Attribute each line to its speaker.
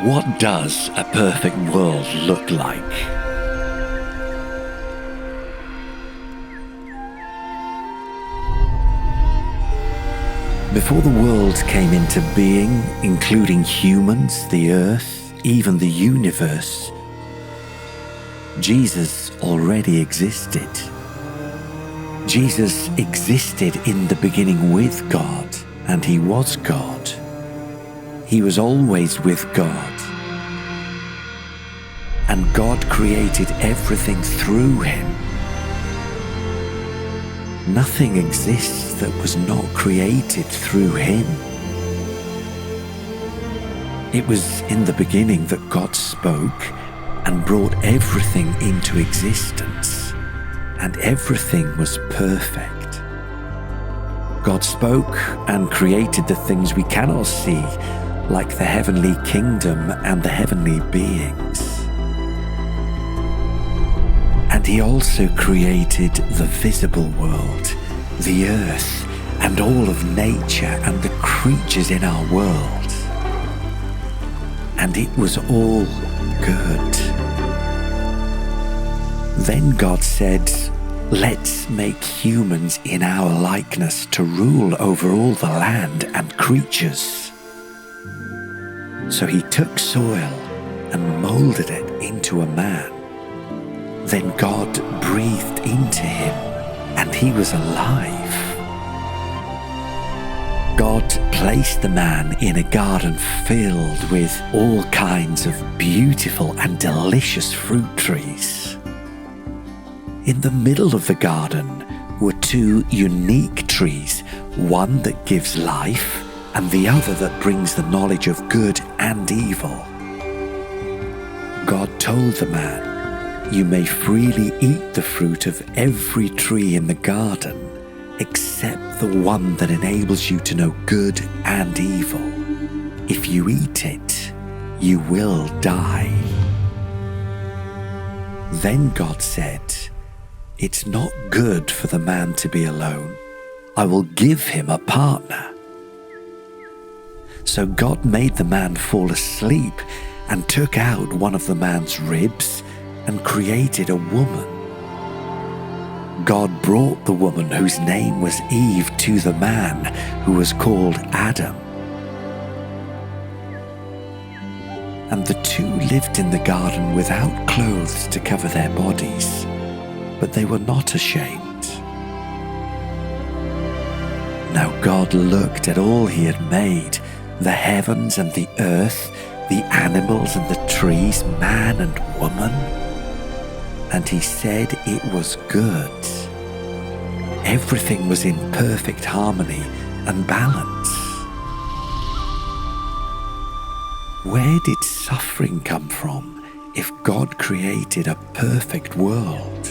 Speaker 1: What does a perfect world look like? Before the world came into being, including humans, the earth, even the universe, Jesus already existed. Jesus existed in the beginning with God, and he was God. He was always with God. And God created everything through him. Nothing exists that was not created through him. It was in the beginning that God spoke and brought everything into existence, and everything was perfect. God spoke and created the things we cannot see, like the heavenly kingdom and the heavenly beings. And he also created the visible world, the earth, and all of nature and the creatures in our world. And it was all good. Then God said, "Let's make humans in our likeness to rule over all the land and creatures." So he took soil and molded it into a man. Then God breathed into him, and he was alive. God placed the man in a garden filled with all kinds of beautiful and delicious fruit trees. In the middle of the garden were two unique trees, one that gives life and the other that brings the knowledge of good and evil. God told the man, "You may freely eat the fruit of every tree in the garden, except the one that enables you to know good and evil. If you eat it, you will die." Then God said, "It's not good for the man to be alone. I will give him a partner." So God made the man fall asleep and took out one of the man's ribs and created a woman. God brought the woman whose name was Eve to the man who was called Adam. And the two lived in the garden without clothes to cover their bodies, but they were not ashamed. Now God looked at all he had made, the heavens and the earth, the animals and the trees, man and woman, and he said it was good. Everything was in perfect harmony and balance. Where did suffering come from if God created a perfect world?